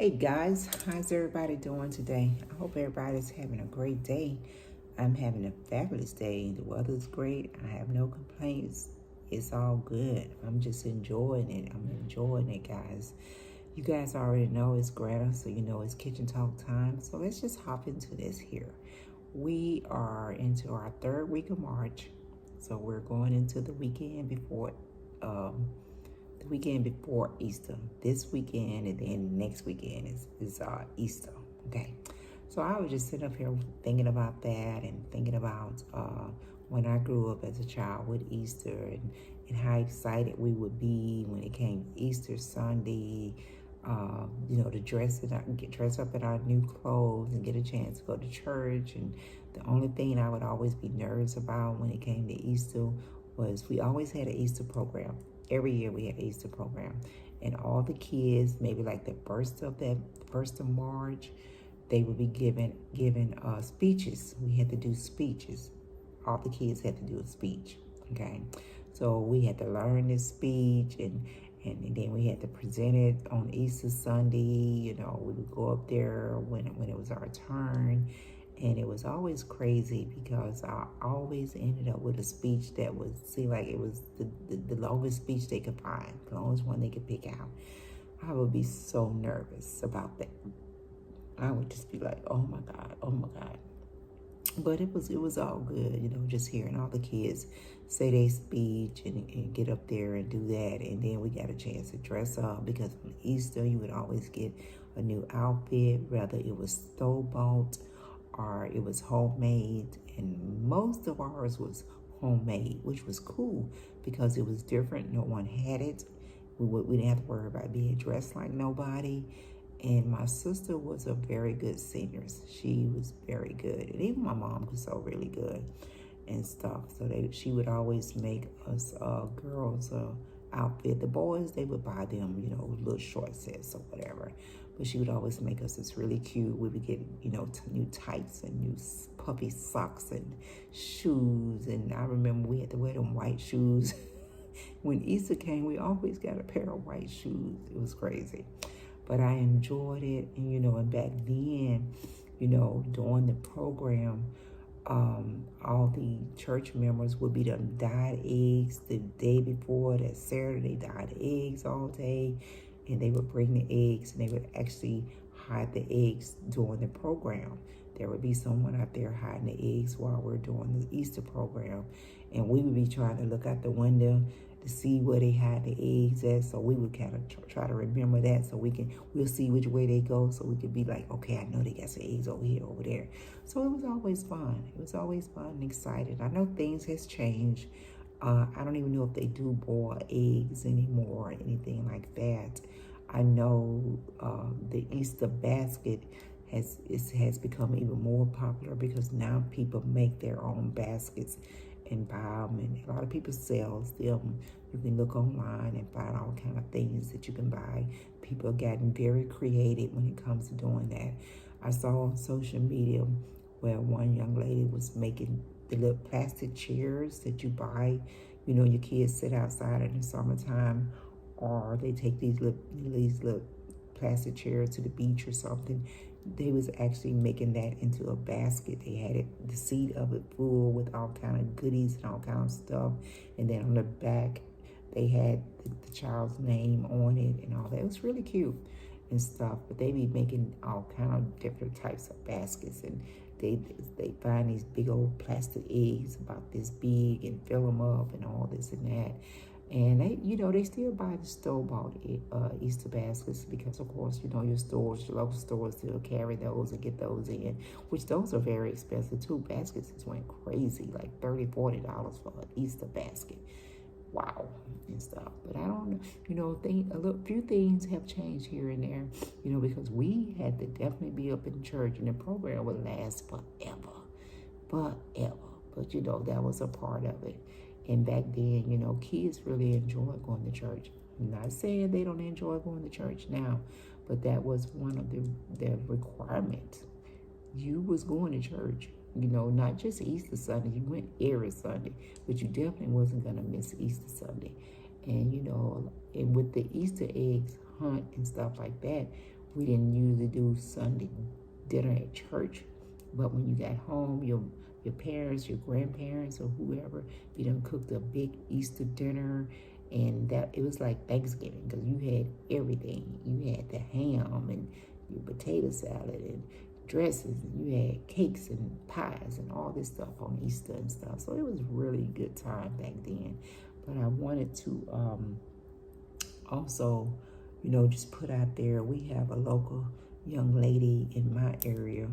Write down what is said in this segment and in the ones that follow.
Hey guys, how's everybody doing today? I hope everybody's having a great day. I'm having a fabulous day. The weather's great. I have no complaints. It's all good. I'm just enjoying it. I'm enjoying it, guys. You guys already know it's Granna, so you know it's kitchen talk time. So let's just hop into this here. We are into our third week of March. So we're going into um, the weekend before Easter. This weekend and then next weekend is Easter. Okay. So I was just sitting up here thinking about that and thinking about when I grew up as a child with Easter and how excited we would be when it came Easter Sunday. To get dressed up in our new clothes and get a chance to go to church. And the only thing I would always be nervous about when it came to Easter was we always had an Easter program. Every year we had an Easter program, and all the kids, maybe like the first of March, they would be given speeches. We had to do speeches. All the kids had to do a speech. Okay, so we had to learn this speech and then we had to present it on Easter Sunday. We would go up there when it was our turn. And it was always crazy because I always ended up with a speech that would seem like it was the longest speech they could find, the longest one they could pick out. I would be so nervous about that. I would just be like, oh my God, oh my God. But it was all good, just hearing all the kids say their speech and get up there and do that. And then we got a chance to dress up because on Easter you would always get a new outfit, whether it was store-bought or it was homemade, and most of ours was homemade, which was cool because it was different. No one had it. We didn't have to worry about being dressed like nobody. And my sister was a very good singer. She was very good, and even my mom was so really good and stuff. So she would always make us girls outfit. The boys, they would buy them, little short sets or whatever. But she would always make us this really cute. We would get, new tights and new puffy socks and shoes. And I remember we had to wear them white shoes. When Easter came, we always got a pair of white shoes. It was crazy. But I enjoyed it. And back then, during the program, all the church members would be done dyed eggs the day before. That Saturday, dyed eggs all day, and they would bring the eggs and they would actually hide the eggs during the program. There would be someone out there hiding the eggs while we're doing the Easter program, and we would be trying to look out the window to see where they hide the eggs at. So we would kind of try to remember that, so we'll see which way they go, so we could be like, okay, I know they got some eggs over here, over there. So it was always fun. It was always fun and excited. I know things has changed. I don't even know if they do boil eggs anymore or anything like that. I know the Easter basket has become even more popular because now people make their own baskets and buy them, and a lot of people sell them. You can look online and find all kind of things that you can buy. People are getting very creative when it comes to doing that. I saw on social media where one young lady was making the little plastic chairs that you buy. Your kids sit outside in the summertime, or they take these little plastic chairs to the beach or something. They was actually making that into a basket. They had the seat of it full with all kind of goodies and all kind of stuff. And then on the back, they had the child's name on it and all that. It was really cute and stuff. But they be making all kind of different types of baskets, and they find these big old plastic eggs about this big and fill them up and all this and that. And they still buy the store-bought Easter baskets because, of course, your local stores still carry those and get those in, which those are very expensive too. Baskets just went crazy, like $30, $40 for an Easter basket. Wow, and stuff. But I don't know, few things have changed here and there, because we had to definitely be up in church, and the program would last forever. But that was a part of it. And back then, kids really enjoyed going to church. I'm not saying they don't enjoy going to church now, but that was one of the requirements. You was going to church, not just Easter Sunday. You went every Sunday, but you definitely wasn't going to miss Easter Sunday. And, and with the Easter eggs hunt and stuff like that, We didn't usually do Sunday dinner at church, but when you got home, your parents, your grandparents, or whoever, you done cooked a big Easter dinner, and that it was like Thanksgiving because you had everything. You had the ham and your potato salad and dresses, and you had cakes and pies and all this stuff on Easter and stuff. So it was really good time back then. But I wanted to also, just put out there, we have a local young lady in my area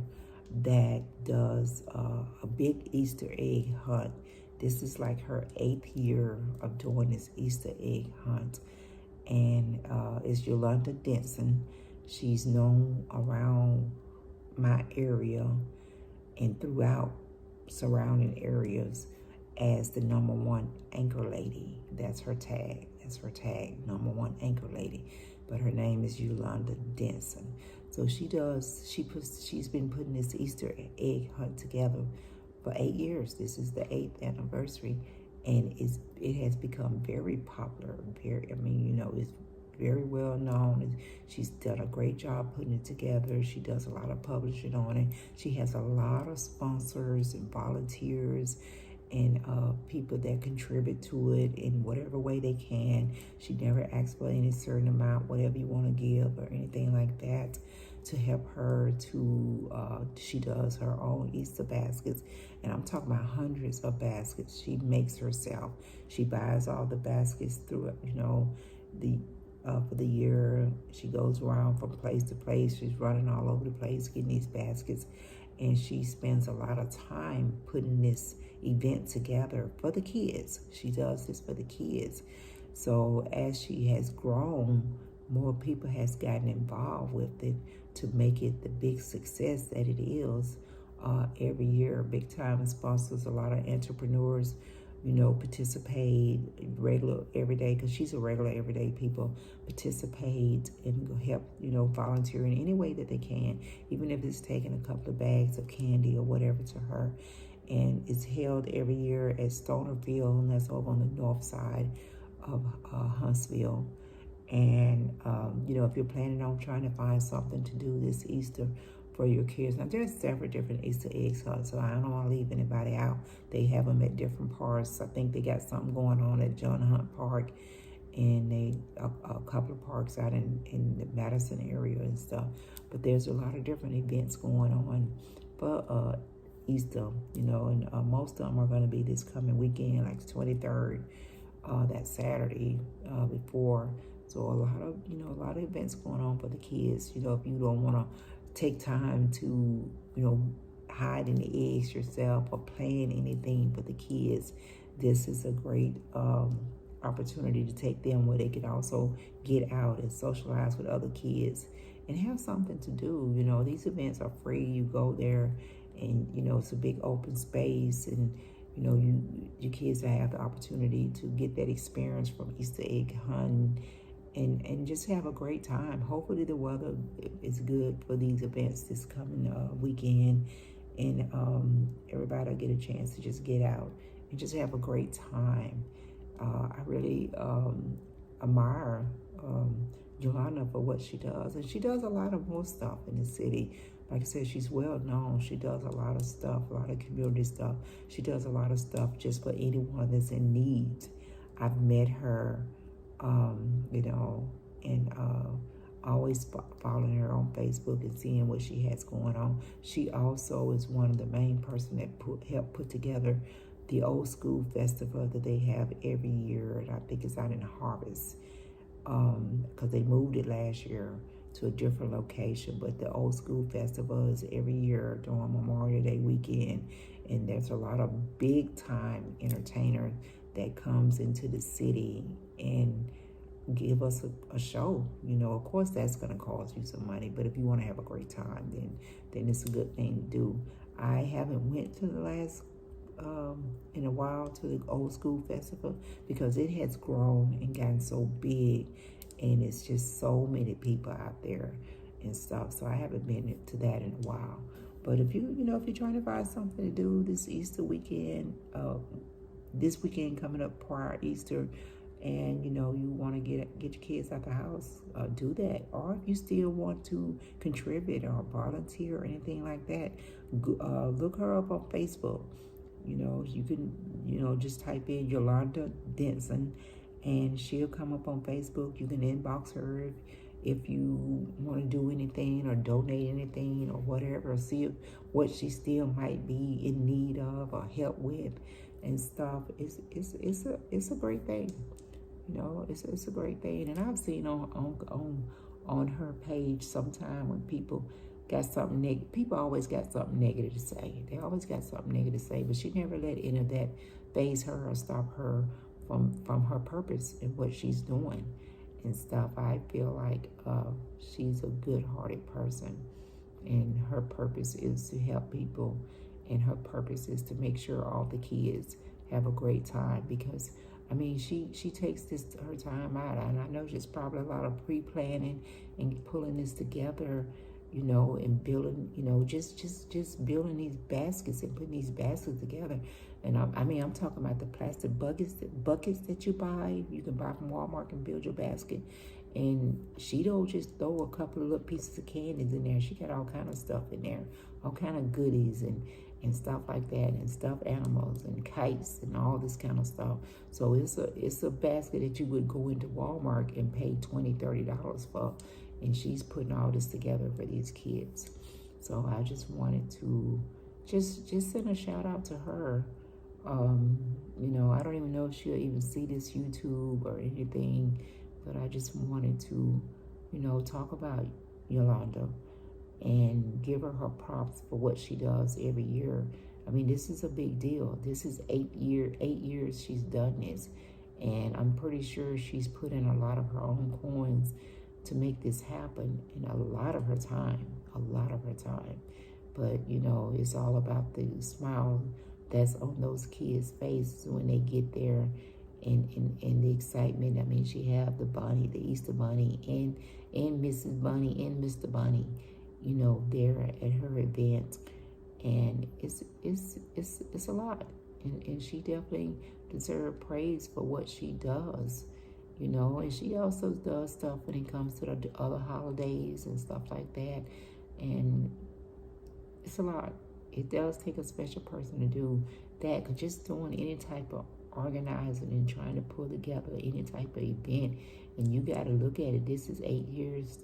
that does a big Easter egg hunt. This is like her 8th year of doing this Easter egg hunt. And it's Yolanda Denson. She's known around my area and throughout surrounding areas as the #1 anchor lady. That's her tag. That's her tag, #1 anchor lady. But her name is Yolanda Denson. So she's been putting this Easter egg hunt together for 8 years. This is the 8th anniversary, and it has become very popular. It's very well known. She's done a great job putting it together. She does a lot of publishing on it. She has a lot of sponsors and volunteers and people that contribute to it in whatever way they can. She never asks for any certain amount, whatever you want to give or anything like that, to help her to, she does her own Easter baskets. And I'm talking about hundreds of baskets she makes herself. She buys all the baskets through, for the year. She goes around from place to place. She's running all over the place getting these baskets. And she spends a lot of time putting this event together for the kids. She does this for the kids. So as she has grown, more people has gotten involved with it to make it the big success that it is. Every year, big time sponsors, a lot of entrepreneurs, participate regular everyday, because she's a regular everyday people, participate and help, volunteer in any way that they can, even if it's taking a couple of bags of candy or whatever to her. And it's held every year at Stonerville, and that's over on the north side of Huntsville. And, if you're planning on trying to find something to do this Easter for your kids. Now, there's several different Easter eggs hunts, so I don't want to leave anybody out. They have them at different parks. I think they got something going on at John Hunt Park, and a couple of parks out in the Madison area and stuff. But there's a lot of different events going on for Easter, and most of them are going to be this coming weekend, like the 23rd, that Saturday before. So a lot of events going on for the kids. If you don't want to take time to, hide in the eggs yourself or plan anything for the kids, this is a great opportunity to take them where they can also get out and socialize with other kids and have something to do. These events are free. You go there and, it's a big open space, and, your kids have the opportunity to get that experience from Easter egg hunting and just have a great time. Hopefully the weather is good for these events this coming weekend, and everybody will get a chance to just get out and just have a great time. I really admire Joanna for what she does, and she does a lot of more stuff in the city. Like I said, she's well known. She does a lot of stuff, a lot of community stuff. She does a lot of stuff just for anyone that's in need. I've met her, and always following her on Facebook and seeing what she has going on. She also is one of the main person that helped put together the old school festival that they have every year, and I think it's out in Harvest, because they moved it last year to a different location. But the old school festival is every year during Memorial Day weekend, and there's a lot of big time entertainers that comes into the city and give us a show. Of course that's going to cost you some money, but if you want to have a great time, then it's a good thing to do. I haven't went to the last in a while to the old school festival because it has grown and gotten so big, and it's just so many people out there and stuff. So I haven't been to that in a while. But if if you're trying to find something to do this Easter weekend, this weekend coming up prior Easter, and you know you want to get your kids out the house, do that. Or if you still want to contribute or volunteer or anything like that, look her up on Facebook. You know, you can, you know, just type in Yolanda Denson and she'll come up on Facebook. You can inbox her if you want to do anything or donate anything or whatever, or see what she still might be in need of or help with and stuff. It's a great thing. You know, it's a great thing. And I've seen on her page sometime when people got something negative. People always got something negative to say. They always got something negative to say, but she never let any of that phase her or stop her from her purpose and what she's doing and stuff. I feel like she's a good-hearted person, and her purpose is to help people, and her purpose is to make sure all the kids have a great time, because I mean, she takes her time out, and I know there's probably a lot of pre-planning and pulling this together, you know, and building, you know, just building these baskets and putting these baskets together. And I mean, I'm talking about the plastic buckets that you buy. You can buy from Walmart and build your basket. And she don't just throw a couple of little pieces of candies in there. She got all kind of stuff in there, all kind of goodies and stuff like that, and stuffed animals and kites and all this kind of stuff. So it's a basket that you would go into Walmart and pay $20-$30 for, and she's putting all this together for these kids. So I just wanted to just send a shout out to her. You know, I don't even know if she'll even see this YouTube or anything, but I just wanted to, you know, talk about Yolanda and give her props for what she does every year. I mean, this is a big deal. This is 8 years she's done this, and I'm pretty sure she's put in a lot of her own coins to make this happen, and a lot of her time. But you know, it's all about the smile that's on those kids' faces when they get there, and the excitement. I mean, she have the bunny, the Easter bunny, and Mrs. Bunny and Mr. Bunny, you know, there at her event, and it's a lot, and she definitely deserves praise for what she does, you know. And she also does stuff when it comes to the other holidays and stuff like that, and it's a lot. It does take a special person to do that, because just doing any type of organizing and trying to pull together any type of event, and you got to look at it. This is 8 years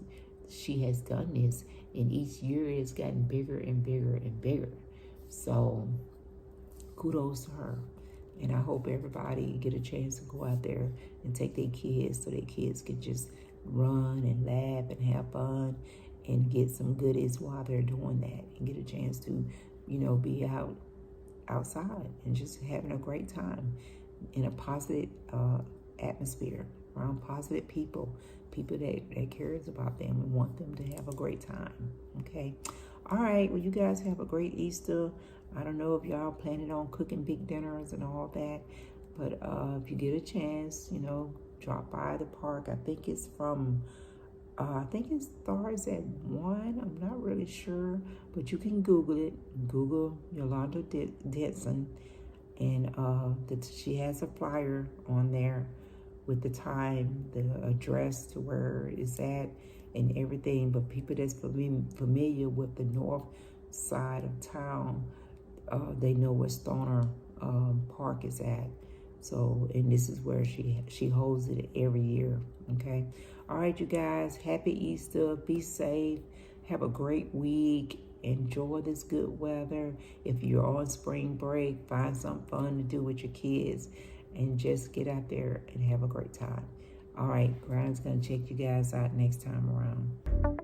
she has done this, and each year it's gotten bigger and bigger and bigger. So kudos to her, and I hope everybody get a chance to go out there and take their kids, so their kids can just run and laugh and have fun and get some goodies while they're doing that, and get a chance to, you know, be outside and just having a great time in a positive atmosphere around positive people that cares about them and want them to have a great time. Okay. All right. Well, you guys have a great Easter. I don't know if y'all planning on cooking big dinners and all that, but if you get a chance, you know, drop by the park. I think it's from I think it starts at 1. I'm not really sure, but you can Google it. Google Yolanda Denson, and she has a flyer on there with the time, the address to where it's at, and everything. But people that's familiar with the north side of town, they know where Stoner Park is at. So, and this is where she holds it every year. Okay. All right, you guys. Happy Easter. Be safe. Have a great week. Enjoy this good weather. If you're on spring break, find something fun to do with your kids, and just get out there and have a great time. All right, Granna's going to check you guys out next time around.